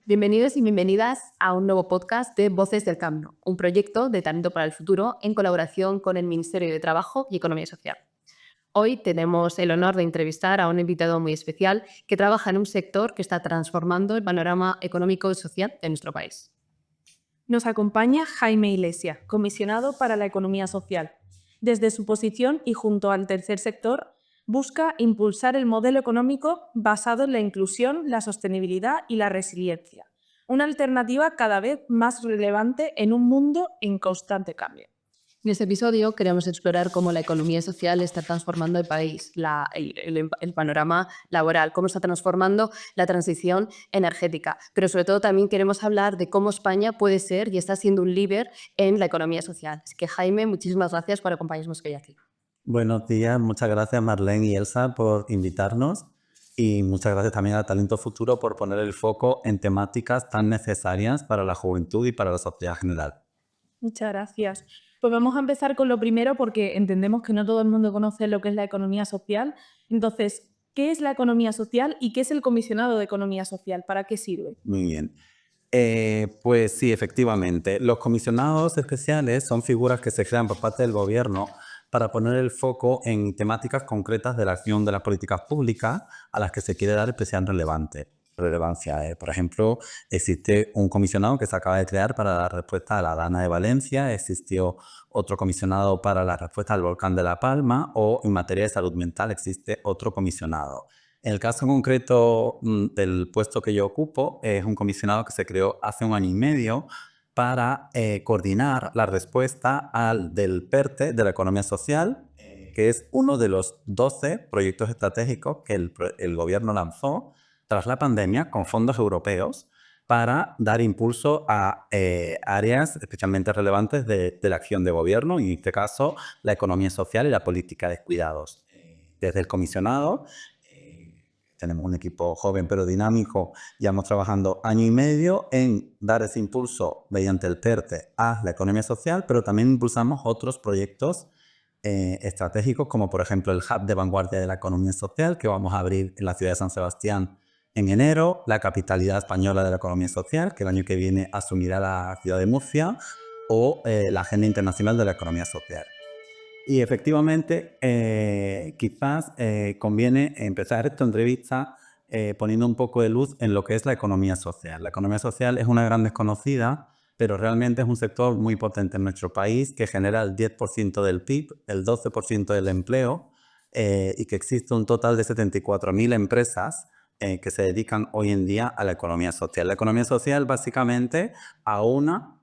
Bienvenidos y bienvenidas a un nuevo podcast de Voces del Cambio, un proyecto de Talento para el Futuro en colaboración con el Ministerio de Trabajo y Economía Social. Hoy tenemos el honor de entrevistar a un invitado muy especial que trabaja en un sector que está transformando el panorama económico y social de nuestro país. Nos acompaña Jaime Iglesias, comisionado para la economía social. Desde su posición y junto al tercer sector, busca impulsar el modelo económico basado en la inclusión, la sostenibilidad y la resiliencia, una alternativa cada vez más relevante en un mundo en constante cambio. En este episodio queremos explorar cómo la economía social está transformando el país, el panorama laboral, cómo está transformando la transición energética, pero sobre todo también queremos hablar de cómo España puede ser y está siendo un líder en la economía social. Así que Jaime, muchísimas gracias por acompañarnos hoy aquí. Buenos días, muchas gracias Marlene y Elsa por invitarnos y muchas gracias también a Talento Futuro por poner el foco en temáticas tan necesarias para la juventud y para la sociedad general. Muchas gracias. Pues vamos a empezar con lo primero porque entendemos que no todo el mundo conoce lo que es la economía social. Entonces, ¿qué es la economía social y qué es el comisionado de economía social? ¿Para qué sirve? Muy bien. Pues sí, efectivamente. Los comisionados especiales son figuras que se crean por parte del gobierno para poner el foco en temáticas concretas de la acción de las políticas públicas a las que se quiere dar especial relevancia. Por ejemplo, existe un comisionado que se acaba de crear para dar respuesta a la Dana de Valencia, existió otro comisionado para la respuesta al volcán de La Palma o en materia de salud mental existe otro comisionado. En el caso concreto del puesto que yo ocupo, es un comisionado que se creó hace un año y medio para coordinar la respuesta del PERTE, de la economía social, que es uno de los 12 proyectos estratégicos que el gobierno lanzó tras la pandemia con fondos europeos para dar impulso a áreas especialmente relevantes de la acción de gobierno, y en este caso la economía social y la política de cuidados. Desde el comisionado tenemos un equipo joven pero dinámico, llevamos trabajando año y medio en dar ese impulso mediante el PERTE a la economía social, pero también impulsamos otros proyectos estratégicos, como por ejemplo el Hub de Vanguardia de la Economía Social, que vamos a abrir en la ciudad de San Sebastián en enero, la Capitalidad Española de la Economía Social, que el año que viene asumirá la ciudad de Murcia, o la Agenda Internacional de la Economía Social. Y efectivamente, quizás conviene empezar esta entrevista poniendo un poco de luz en lo que es la economía social. La economía social es una gran desconocida, pero realmente es un sector muy potente en nuestro país que genera el 10% del PIB, el 12% del empleo y que existe un total de 74.000 empresas que se dedican hoy en día a la economía social. La economía social básicamente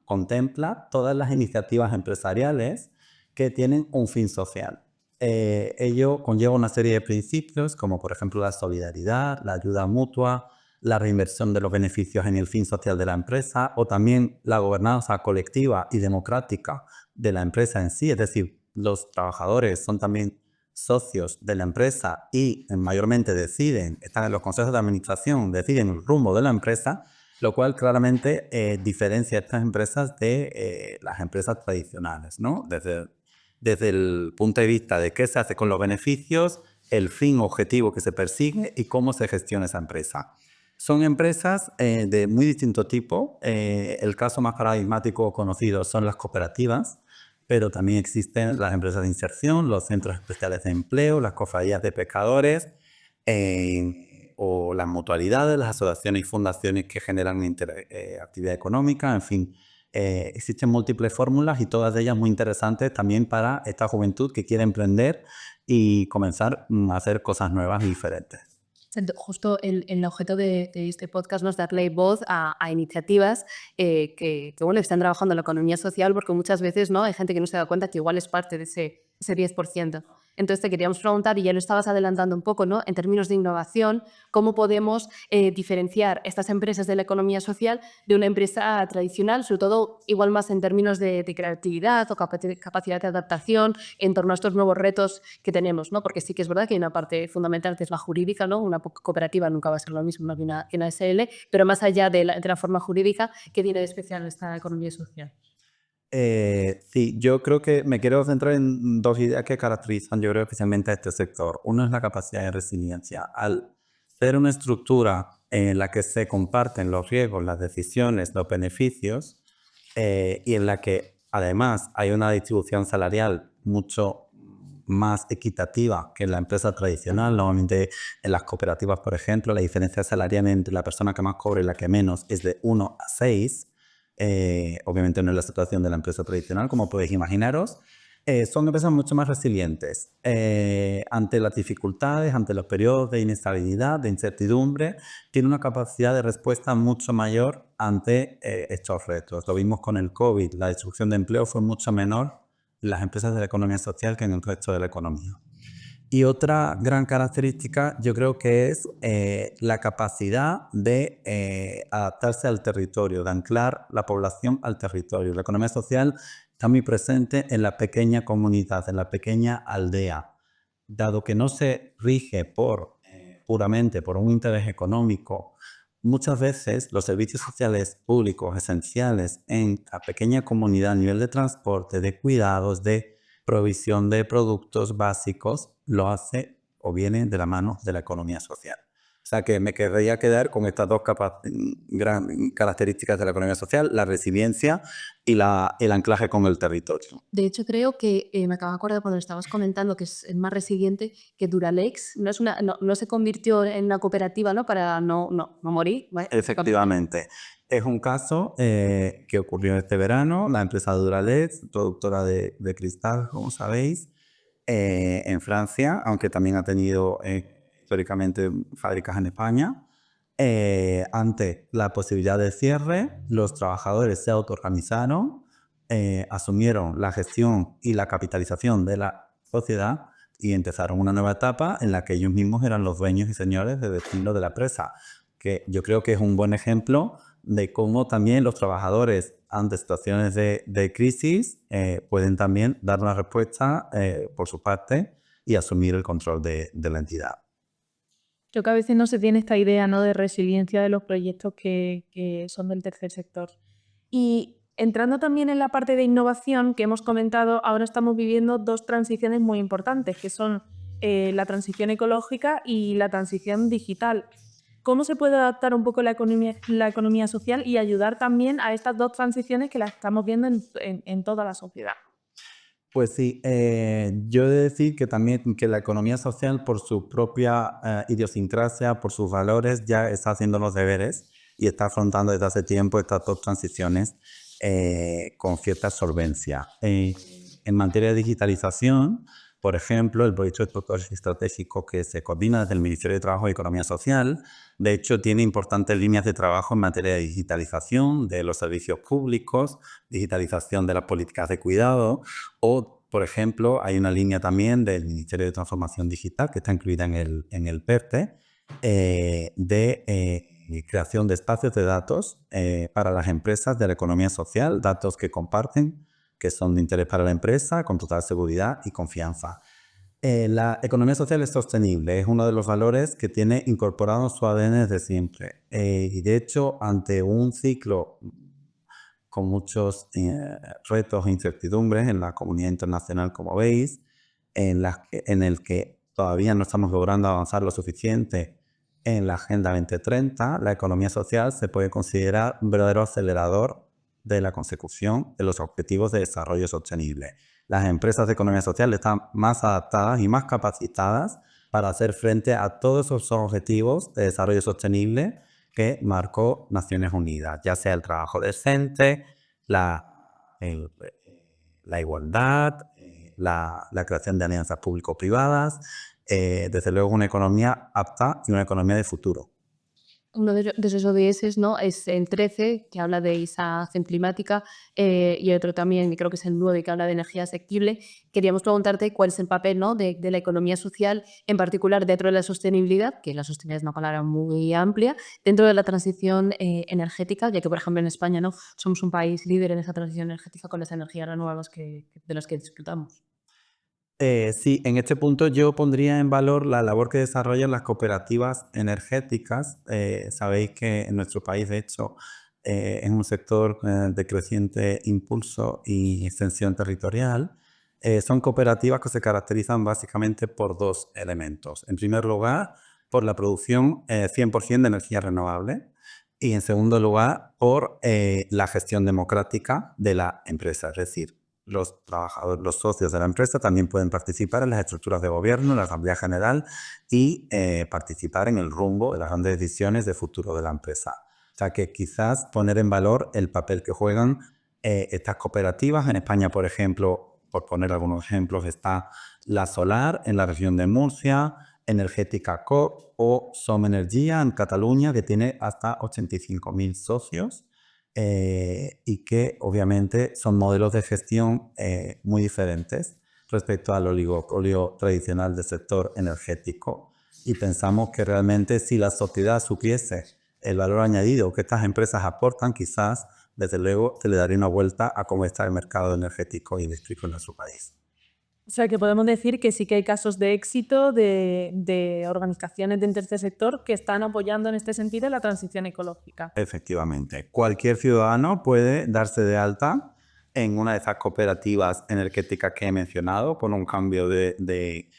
contempla todas las iniciativas empresariales que tienen un fin social. Ello conlleva una serie de principios como por ejemplo la solidaridad, la ayuda mutua, la reinversión de los beneficios en el fin social de la empresa o también la gobernanza colectiva y democrática de la empresa en sí, es decir, los trabajadores son también socios de la empresa y mayormente están en los consejos de administración, deciden el rumbo de la empresa, lo cual claramente diferencia a estas empresas de las empresas tradicionales, ¿no? Desde el punto de vista de qué se hace con los beneficios, el fin objetivo que se persigue y cómo se gestiona esa empresa. Son empresas de muy distinto tipo. El caso más paradigmático conocido son las cooperativas, pero también existen las empresas de inserción, los centros especiales de empleo, las cofradías de pescadores o las mutualidades, las asociaciones y fundaciones que generan actividad económica, en fin. Existen múltiples fórmulas y todas ellas muy interesantes también para esta juventud que quiere emprender y comenzar a hacer cosas nuevas y diferentes. Justo el objeto de este podcast es darle voz a iniciativas que están trabajando en la economía social, porque muchas veces ¿no? Hay gente que no se da cuenta que igual es parte de ese 10%. Entonces te queríamos preguntar, y ya lo estabas adelantando un poco, ¿no? En términos de innovación, ¿cómo podemos diferenciar estas empresas de la economía social de una empresa tradicional, sobre todo igual más en términos de creatividad o capacidad de adaptación en torno a estos nuevos retos que tenemos, ¿no? Porque sí que es verdad que hay una parte fundamental que es la jurídica, ¿no? Una cooperativa nunca va a ser lo mismo que una SL, pero más allá de la forma jurídica, ¿qué tiene de especial esta economía social? Sí, yo creo que me quiero centrar en dos ideas que caracterizan, yo creo, especialmente a este sector. Uno es la capacidad de resiliencia. Al ser una estructura en la que se comparten los riesgos, las decisiones, los beneficios, y en la que además hay una distribución salarial mucho más equitativa que en la empresa tradicional. Normalmente en las cooperativas, por ejemplo, la diferencia salarial entre la persona que más cobra y la que menos es de 1 a 6. Obviamente no es la situación de la empresa tradicional, como podéis imaginaros. Son empresas mucho más resilientes ante las dificultades, ante los periodos de inestabilidad, de incertidumbre. Tiene una capacidad de respuesta mucho mayor ante estos retos. Lo vimos con el COVID, la destrucción de empleo fue mucho menor en las empresas de la economía social que en el resto de la economía. Y otra gran característica yo creo que es la capacidad de adaptarse al territorio, de anclar la población al territorio. La economía social está muy presente en la pequeña comunidad, en la pequeña aldea. Dado que no se rige puramente por un interés económico, muchas veces los servicios sociales públicos esenciales en la pequeña comunidad a nivel de transporte, de cuidados, de provisión de productos básicos, lo hace o viene de la mano de la economía social. O sea que me querría quedar con estas dos gran características de la economía social, la resiliencia y el anclaje con el territorio. De hecho, creo que me acabo de acordar cuando estabas comentando que es más resiliente, que Duralex no se convirtió en una cooperativa, ¿no? Para no morir. Efectivamente. Es un caso que ocurrió este verano. La empresa Duralex, productora de cristal, como sabéis, en Francia, aunque también ha tenido históricamente fábricas en España. Ante la posibilidad de cierre, los trabajadores se autoorganizaron, asumieron la gestión y la capitalización de la sociedad y empezaron una nueva etapa en la que ellos mismos eran los dueños y señores de destino de la empresa, que yo creo que es un buen ejemplo de cómo también los trabajadores ante situaciones de crisis pueden también dar una respuesta por su parte y asumir el control de la entidad. Creo que a veces no se tiene esta idea, ¿no?, de resiliencia de los proyectos que son del tercer sector. Y entrando también en la parte de innovación que hemos comentado, ahora estamos viviendo dos transiciones muy importantes, que son la transición ecológica y la transición digital. ¿Cómo se puede adaptar un poco la economía social y ayudar también a estas dos transiciones que las estamos viendo en toda la sociedad? Pues sí, yo he de decir que también que la economía social, por su propia idiosincrasia, por sus valores, ya está haciendo los deberes y está afrontando desde hace tiempo estas dos transiciones con cierta solvencia. En materia de digitalización, por ejemplo, el proyecto estratégico que se coordina desde el Ministerio de Trabajo y Economía Social, de hecho, tiene importantes líneas de trabajo en materia de digitalización de los servicios públicos, digitalización de las políticas de cuidado, o, por ejemplo, hay una línea también del Ministerio de Transformación Digital que está incluida en el PERTE, de creación de espacios de datos para las empresas de la economía social, datos que comparten, que son de interés para la empresa, con total seguridad y confianza. La economía social es sostenible, es uno de los valores que tiene incorporado en su ADN desde siempre. Y de hecho, ante un ciclo con muchos retos e incertidumbres en la comunidad internacional, como veis, en el que todavía no estamos logrando avanzar lo suficiente en la Agenda 2030, la economía social se puede considerar un verdadero acelerador de la consecución de los objetivos de desarrollo sostenible. Las empresas de economía social están más adaptadas y más capacitadas para hacer frente a todos esos objetivos de desarrollo sostenible que marcó Naciones Unidas, ya sea el trabajo decente, la igualdad, la creación de alianzas público-privadas, desde luego una economía apta y una economía de futuro. Uno de esos ODS, ¿no?, es el 13, que habla de esa acción climática, y otro también, que creo que es el 9, que habla de energía asequible. Queríamos preguntarte cuál es el papel, ¿no?, de la economía social, en particular dentro de la sostenibilidad, que la sostenibilidad es una palabra muy amplia, dentro de la transición energética, ya que, por ejemplo, en España, ¿no?, somos un país líder en esa transición energética con las energías renovables de las que disfrutamos. Sí, en este punto yo pondría en valor la labor que desarrollan las cooperativas energéticas. Sabéis que en nuestro país, de hecho, es un sector de creciente impulso y extensión territorial. Son cooperativas que se caracterizan básicamente por dos elementos. En primer lugar, por la producción 100% de energía renovable y, en segundo lugar, por la gestión democrática de la empresa. Es decir, los trabajadores, los socios de la empresa también pueden participar en las estructuras de gobierno, en la Asamblea General y participar en el rumbo de las grandes decisiones de futuro de la empresa. O sea que quizás poner en valor el papel que juegan estas cooperativas. En España, por ejemplo, por poner algunos ejemplos, está la Solar en la región de Murcia, Energética Coop o Som Energia en Cataluña, que tiene hasta 85.000 socios y que obviamente son modelos de gestión muy diferentes respecto al oligopolio tradicional del sector energético. Y pensamos que realmente si la sociedad supiese el valor añadido que estas empresas aportan, quizás, desde luego, se le daría una vuelta a cómo está el mercado energético y eléctrico en nuestro país. O sea, que podemos decir que sí que hay casos de éxito de organizaciones del tercer sector que están apoyando en este sentido la transición ecológica. Efectivamente. Cualquier ciudadano puede darse de alta en una de esas cooperativas energéticas que he mencionado con un cambio de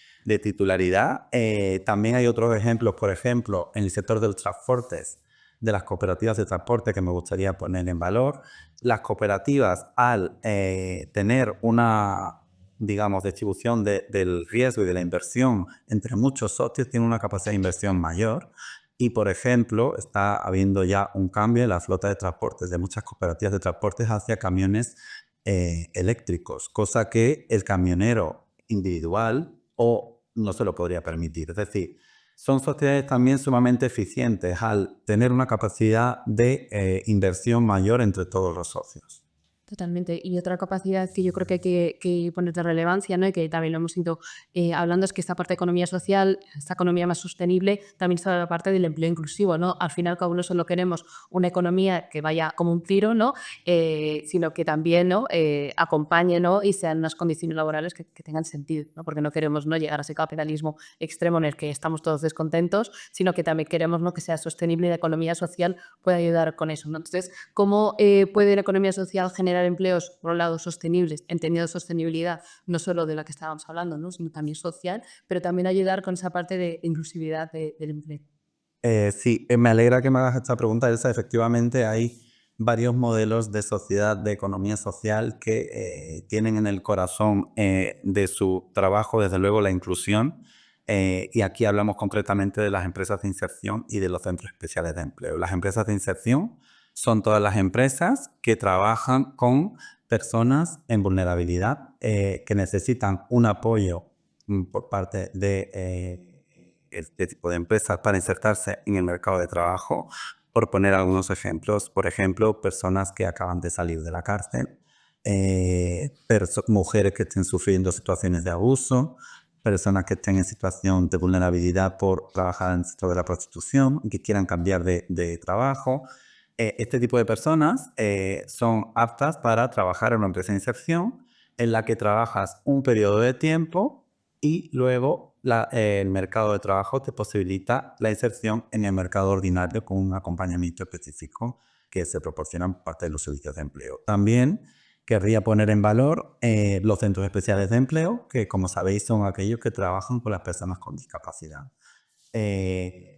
titularidad. También hay otros ejemplos, por ejemplo, en el sector de los transportes, de las cooperativas de transporte que me gustaría poner en valor. Las cooperativas, al tener una, digamos, distribución del riesgo y de la inversión entre muchos socios, tienen una capacidad de inversión mayor. Y, por ejemplo, está habiendo ya un cambio en la flota de transportes de muchas cooperativas de transportes hacia camiones eléctricos, cosa que el camionero individual no se lo podría permitir. Es decir, son sociedades también sumamente eficientes al tener una capacidad de inversión mayor entre todos los socios. Totalmente. Y otra capacidad que yo creo que hay que poner de relevancia, ¿no? Y que también lo hemos ido hablando, es que esta parte de economía social, esta economía más sostenible, también está la parte del empleo inclusivo, ¿no? Al final, cada uno solo queremos una economía que vaya como un tiro, ¿no? Sino que también, ¿no? Acompañe, ¿no? Y sean unas condiciones laborales que tengan sentido, ¿no? Porque no queremos, ¿no? llegar a ese capitalismo extremo en el que estamos todos descontentos, sino que también queremos, ¿no? que sea sostenible y la economía social pueda ayudar con eso, ¿no? Entonces, ¿cómo puede la economía social generar empleos, por un lado, sostenibles, entendiendo sostenibilidad no solo de la que estábamos hablando, ¿no? sino también social, pero también ayudar con esa parte de inclusividad del empleo? Sí, me alegra que me hagas esta pregunta, Elsa. Efectivamente, hay varios modelos de sociedad, de economía social que tienen en el corazón de su trabajo, desde luego, la inclusión. Y aquí hablamos concretamente de las empresas de inserción y de los centros especiales de empleo. Las empresas de inserción son todas las empresas que trabajan con personas en vulnerabilidad que necesitan un apoyo por parte de este tipo de empresas para insertarse en el mercado de trabajo. Por poner algunos ejemplos, por ejemplo, personas que acaban de salir de la cárcel, mujeres que estén sufriendo situaciones de abuso, personas que estén en situación de vulnerabilidad por trabajar en el sector de la prostitución y que quieran cambiar de trabajo. Este tipo de personas son aptas para trabajar en una empresa de inserción en la que trabajas un periodo de tiempo y luego el mercado de trabajo te posibilita la inserción en el mercado ordinario con un acompañamiento específico que se proporciona por parte de los servicios de empleo. También querría poner en valor los centros especiales de empleo, que, como sabéis, son aquellos que trabajan con las personas con discapacidad.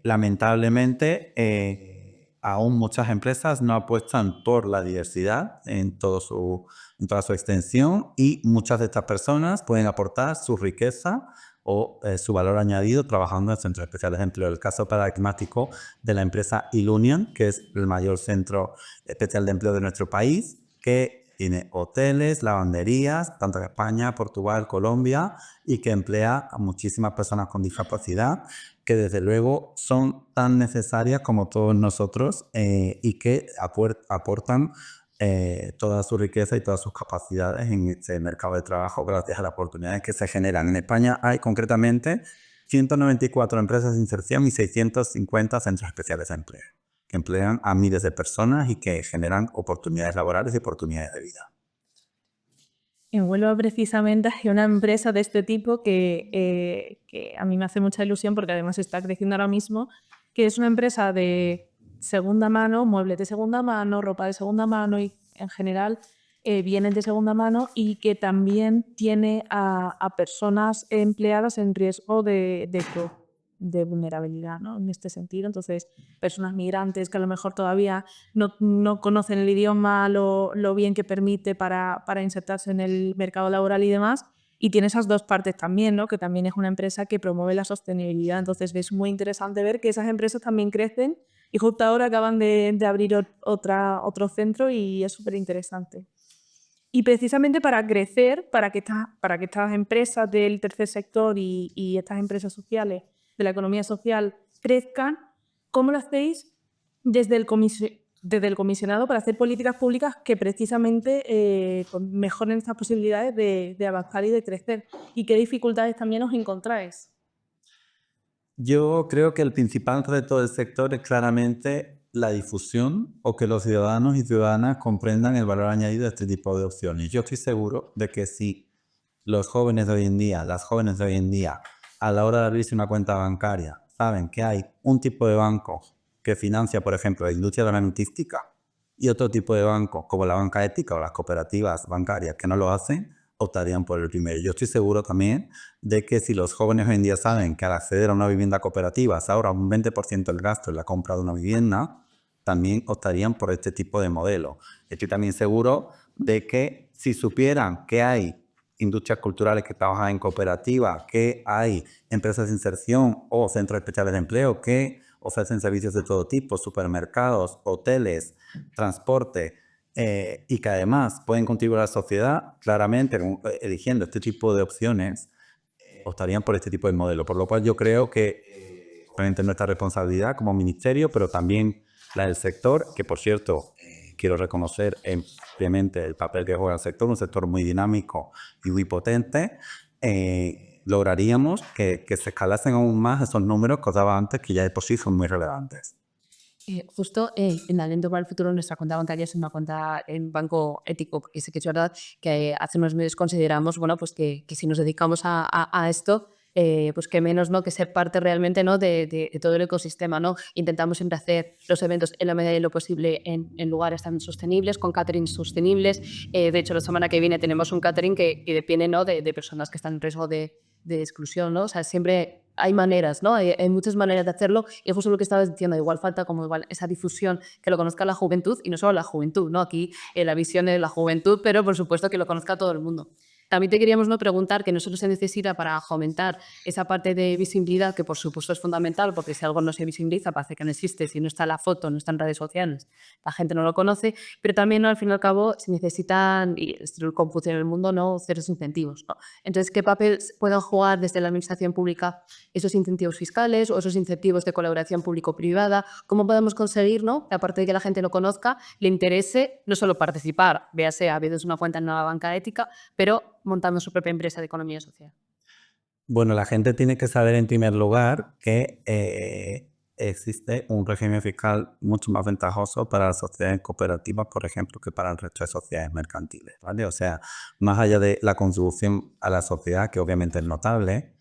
Lamentablemente, aún muchas empresas no apuestan por la diversidad en toda su extensión, y muchas de estas personas pueden aportar su riqueza o su valor añadido trabajando en centros especiales de empleo. El caso paradigmático de la empresa Ilunion, que es el mayor centro especial de empleo de nuestro país, que tiene hoteles, lavanderías, tanto en España, Portugal, Colombia, y que emplea a muchísimas personas con discapacidad, que desde luego son tan necesarias como todos nosotros y que aportan toda su riqueza y todas sus capacidades en este mercado de trabajo gracias a las oportunidades que se generan. En España hay concretamente 194 empresas de inserción y 650 centros especiales de empleo, que emplean a miles de personas y que generan oportunidades laborales y oportunidades de vida. En Huelva, precisamente, hay una empresa de este tipo que a mí me hace mucha ilusión porque además está creciendo ahora mismo, que es una empresa de segunda mano, muebles de segunda mano, ropa de segunda mano y, en general, bienes de segunda mano, y que también tiene a personas empleadas en riesgo de de vulnerabilidad, ¿no? En este sentido. Entonces, personas migrantes que a lo mejor todavía no conocen el idioma lo bien que permite para insertarse en el mercado laboral y demás. Y tiene esas dos partes también, ¿no? Que también es una empresa que promueve la sostenibilidad. Entonces, es muy interesante ver que esas empresas también crecen y justo ahora acaban de abrir otro centro y es súper interesante. Y precisamente para crecer, para que estas empresas del tercer sector y estas empresas sociales de la economía social crezcan, ¿cómo lo hacéis desde el comisionado para hacer políticas públicas que precisamente mejoren estas posibilidades de avanzar y de crecer? ¿Y qué dificultades también os encontráis? Yo creo que el principal reto del sector es claramente la difusión o que los ciudadanos y ciudadanas comprendan el valor añadido de este tipo de opciones. Yo estoy seguro de que si los jóvenes de hoy en día, las jóvenes de hoy en día, a la hora de abrirse una cuenta bancaria, saben que hay un tipo de banco que financia, por ejemplo, la industria armamentística y otro tipo de banco, como la banca ética o las cooperativas bancarias que no lo hacen, optarían por el primero. Yo estoy seguro también de que si los jóvenes hoy en día saben que al acceder a una vivienda cooperativa se ahorra un 20% el gasto en la compra de una vivienda, también optarían por este tipo de modelo. Estoy también seguro de que si supieran que hay industrias culturales que trabajan en cooperativa, que hay empresas de inserción o centros especiales de empleo que ofrecen servicios de todo tipo, supermercados, hoteles, transporte, y que además pueden contribuir a la sociedad, claramente eligiendo este tipo de opciones, optarían por este tipo de modelo. Por lo cual yo creo que obviamente nuestra responsabilidad como ministerio, pero también la del sector, que por cierto, quiero reconocer ampliamente el papel que juega el sector, un sector muy dinámico y muy potente, lograríamos que se escalasen aún más esos números que os daba antes, que ya de por sí son muy relevantes. Justo en Aliento para el Futuro, nuestra cuenta bancaria es una cuenta en banco ético, porque sé que es verdad que hace unos meses consideramos, bueno, pues que si nos dedicamos a esto, pues que menos, ¿no? Que ser parte realmente, ¿no? de todo el ecosistema, ¿no? Intentamos siempre hacer los eventos en la medida de lo posible en lugares también sostenibles, con catering sostenibles. De hecho, la semana que viene tenemos un catering que depende, ¿no? de personas que están en riesgo de exclusión, ¿no? O sea, siempre hay maneras, ¿no? Hay muchas maneras de hacerlo y es justo lo que estabas diciendo, igual falta como igual esa difusión, que lo conozca la juventud y no solo la juventud, ¿no? Aquí la visión es la juventud, pero por supuesto que lo conozca todo el mundo. También te queríamos, ¿no? preguntar que no solo se necesita para fomentar esa parte de visibilidad, que por supuesto es fundamental, porque si algo no se visibiliza parece que no existe, si no está la foto, no está en redes sociales, la gente no lo conoce, pero también, ¿no? Al fin y al cabo se necesitan, y es el cómputo en el mundo, ¿no? Ciertos incentivos, ¿no? Entonces, ¿qué papel pueden jugar desde la administración pública esos incentivos fiscales o esos incentivos de colaboración público-privada? ¿Cómo podemos conseguir, ¿no? que aparte de que la gente lo conozca, le interese no solo participar, véase, a veces una cuenta en una banca ética, pero montando su propia empresa de economía social? Bueno, la gente tiene que saber en primer lugar que existe un régimen fiscal mucho más ventajoso para las sociedades cooperativas, por ejemplo, que para el resto de sociedades mercantiles, ¿vale? O sea, más allá de la contribución a la sociedad, que obviamente es notable,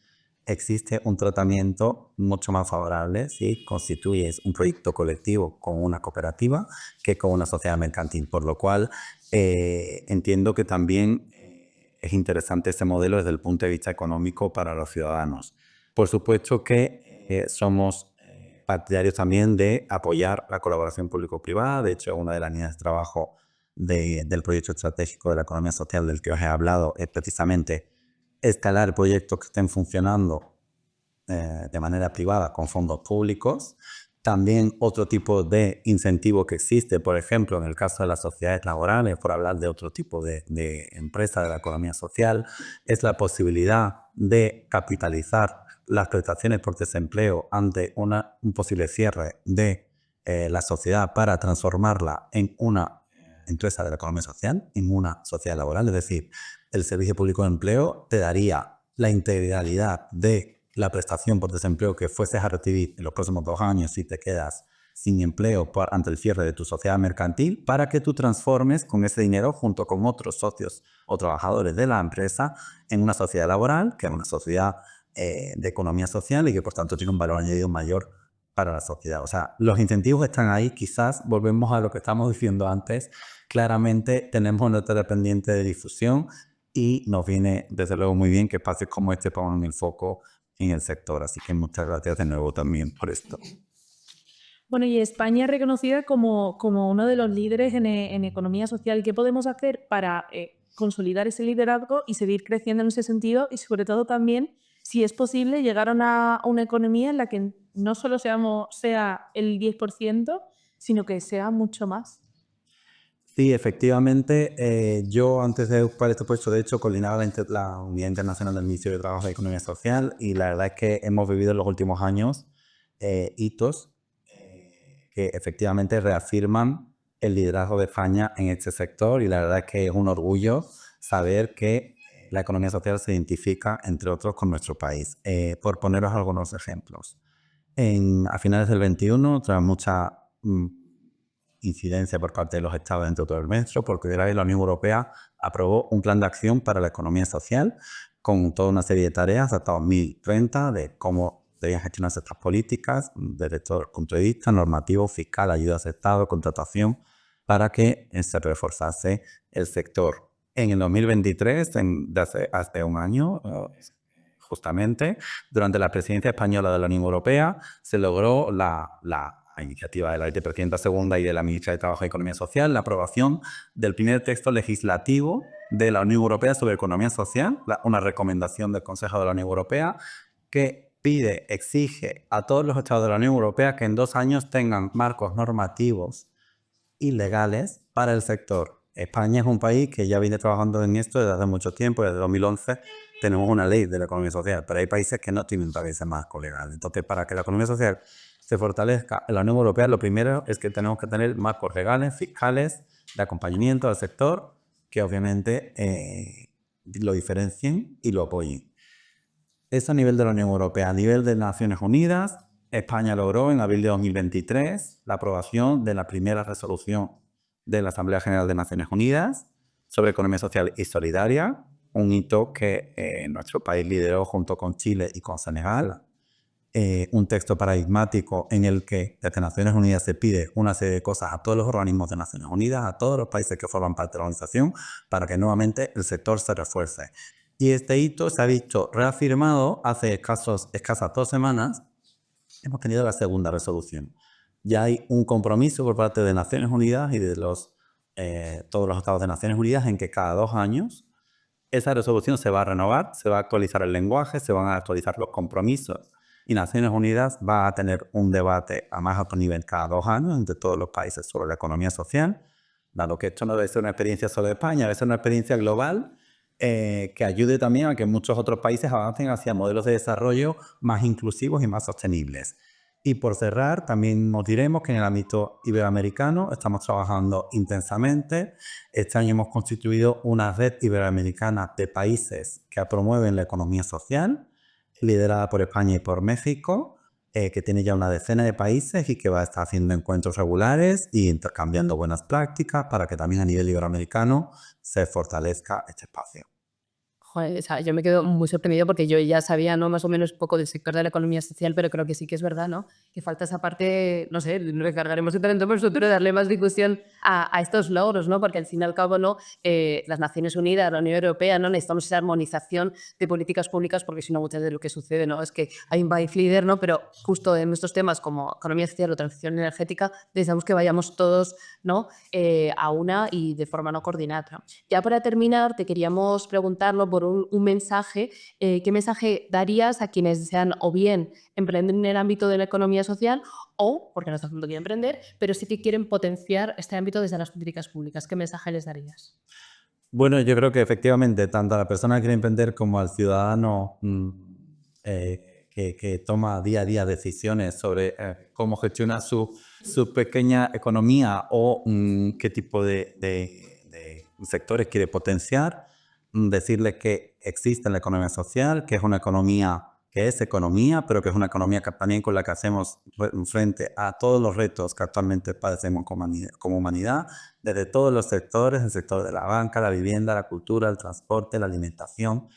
existe un tratamiento mucho más favorable si constituyes un proyecto colectivo con una cooperativa que con una sociedad mercantil, por lo cual entiendo que también es interesante ese modelo desde el punto de vista económico para los ciudadanos. Por supuesto que somos partidarios también de apoyar la colaboración público-privada. De hecho, una de las líneas de trabajo del proyecto estratégico de la economía social del que os he hablado es precisamente escalar proyectos que estén funcionando de manera privada con fondos públicos. También otro tipo de incentivo que existe, por ejemplo, en el caso de las sociedades laborales, por hablar de otro tipo de empresa de la economía social, es la posibilidad de capitalizar las prestaciones por desempleo ante un posible cierre de la sociedad para transformarla en una empresa de la economía social, en una sociedad laboral. Es decir, el Servicio Público de Empleo te daría la integralidad de la prestación por desempleo que fueses a recibir en los próximos 2 años si te quedas sin empleo ante el cierre de tu sociedad mercantil, para que tú transformes con ese dinero junto con otros socios o trabajadores de la empresa en una sociedad laboral, que es una sociedad de economía social y que por tanto tiene un valor añadido mayor para la sociedad. O sea, los incentivos están ahí. Quizás volvemos a lo que estamos diciendo antes. Claramente tenemos una tarea pendiente de difusión y nos viene desde luego muy bien que espacios como este pongan el foco en el sector. Así que muchas gracias de nuevo también por esto. Bueno, y España es reconocida como uno de los líderes en economía social. ¿Qué podemos hacer para consolidar ese liderazgo y seguir creciendo en ese sentido? Y sobre todo también, si es posible, llegar a una economía en la que no solo sea el 10%, sino que sea mucho más. Sí, efectivamente, yo antes de ocupar este puesto, de hecho, coordinaba la Unidad Internacional del Ministerio de Trabajo y Economía Social, y la verdad es que hemos vivido en los últimos años hitos que efectivamente reafirman el liderazgo de España en este sector, y la verdad es que es un orgullo saber que la economía social se identifica, entre otros, con nuestro país. Por poneros algunos ejemplos. A finales del 21, tras mucha incidencia por parte de los estados dentro de todo el metro, por primera vez la Unión Europea aprobó un plan de acción para la economía social con toda una serie de tareas hasta 2030 de cómo debían gestionarse estas políticas desde todo el punto de vista normativo, fiscal, ayudas de Estado, contratación, para que se reforzase el sector. En el 2023, hace un año, justamente, durante la presidencia española de la Unión Europea, se logró a iniciativa de la vicepresidenta segunda y de la ministra de Trabajo y Economía Social, la aprobación del primer texto legislativo de la Unión Europea sobre economía social, una recomendación del Consejo de la Unión Europea que exige a todos los estados de la Unión Europea que en 2 años tengan marcos normativos y legales para el sector. España es un país que ya viene trabajando en esto desde hace mucho tiempo, desde 2011 tenemos una ley de la economía social, pero hay países que no tienen todavía ese marco legal. Entonces, para que la economía social se fortalezca en la Unión Europea, lo primero es que tenemos que tener marcos legales, fiscales, de acompañamiento al sector, que obviamente lo diferencien y lo apoyen. Eso a nivel de la Unión Europea. A nivel de Naciones Unidas, España logró en abril de 2023 la aprobación de la primera resolución de la Asamblea General de Naciones Unidas sobre economía social y solidaria, un hito que nuestro país lideró junto con Chile y con Senegal. Un texto paradigmático en el que desde Naciones Unidas se pide una serie de cosas a todos los organismos de Naciones Unidas, a todos los países que forman parte de la organización, para que nuevamente el sector se refuerce. Y este hito se ha visto reafirmado hace escasas 2 semanas. Hemos tenido la segunda resolución. Ya hay un compromiso por parte de Naciones Unidas y de todos los estados de Naciones Unidas en que cada 2 años esa resolución se va a renovar, se va a actualizar el lenguaje, se van a actualizar los compromisos, y Naciones Unidas va a tener un debate a más alto nivel cada 2 años entre todos los países sobre la economía social, dado que esto no debe ser una experiencia solo de España, debe ser una experiencia global que ayude también a que muchos otros países avancen hacia modelos de desarrollo más inclusivos y más sostenibles. Y por cerrar, también nos diremos que en el ámbito iberoamericano estamos trabajando intensamente. Este año hemos constituido una red iberoamericana de países que promueven la economía social, liderada por España y por México, que tiene ya una decena de países y que va a estar haciendo encuentros regulares y intercambiando buenas prácticas para que también a nivel iberoamericano se fortalezca este espacio. Joder, o sea, yo me quedo muy sorprendido porque yo ya sabía, ¿no?, más o menos un poco del sector de la economía social, pero creo que sí que es verdad, ¿no?, que falta esa parte, no sé, recargaremos el talento por el futuro, darle más difusión a estos logros, ¿no?, porque al fin y al cabo, ¿no?, las Naciones Unidas, la Unión Europea, ¿no?, necesitamos esa armonización de políticas públicas, porque si no, muchas de lo que sucede, ¿no?, es que hay un país líder, ¿no?, pero justo en estos temas como economía social o transición energética, necesitamos que vayamos todos, ¿no?, a una y de forma no coordinada. Ya para terminar, te queríamos preguntarlo por un mensaje. ¿Qué mensaje darías a quienes desean o bien emprender en el ámbito de la economía social o, porque no está haciendo que emprender, pero sí que quieren potenciar este ámbito desde las políticas públicas? ¿Qué mensaje les darías? Bueno, yo creo que efectivamente tanto a la persona que quiere emprender como al ciudadano que toma día a día decisiones sobre cómo gestiona su pequeña economía o qué tipo de sectores quiere potenciar, decirles que existe la economía social, que es una economía que es economía, pero que es una economía que también con la que hacemos frente a todos los retos que actualmente padecemos como humanidad, desde todos los sectores, el sector de la banca, la vivienda, la cultura, el transporte, la alimentación,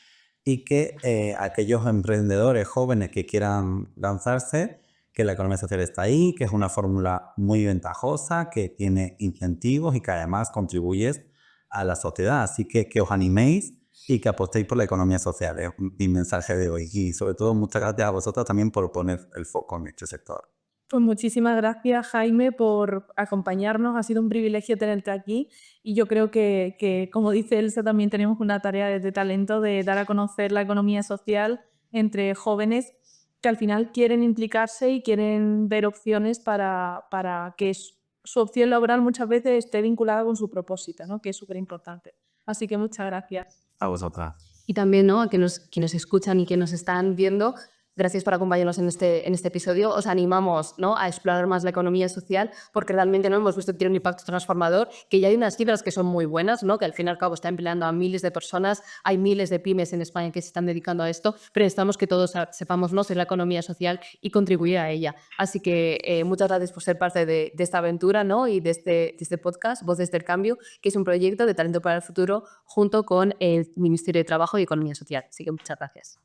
y que aquellos emprendedores jóvenes que quieran lanzarse, que la economía social está ahí, que es una fórmula muy ventajosa, que tiene incentivos y que además contribuye a la sociedad. Así que os animéis, y que apostéis por la economía social. Es mi mensaje de hoy. Y sobre todo, muchas gracias a vosotras también por poner el foco en este sector. Pues muchísimas gracias, Jaime, por acompañarnos. Ha sido un privilegio tenerte aquí y yo creo que, como dice Elsa, también tenemos una tarea de talento de dar a conocer la economía social entre jóvenes que al final quieren implicarse y quieren ver opciones para que su opción laboral muchas veces esté vinculada con su propósito, ¿no? Que es súper importante. Así que muchas gracias. A vosotras. Y también, ¿no?, a quienes escuchan y que nos están viendo, gracias por acompañarnos en este episodio. Os animamos, ¿no?, a explorar más la economía social porque realmente no hemos visto que tiene un impacto transformador, que ya hay unas cifras que son muy buenas, ¿no?, que al fin y al cabo está empleando a miles de personas. Hay miles de pymes en España que se están dedicando a esto, pero necesitamos que todos sepamos, ¿no?, ser la economía social y contribuir a ella. Así que muchas gracias por ser parte de esta aventura, ¿no?, y de este podcast, Voces del Cambio, que es un proyecto de Talento para el Futuro junto con el Ministerio de Trabajo y Economía Social. Así que muchas gracias.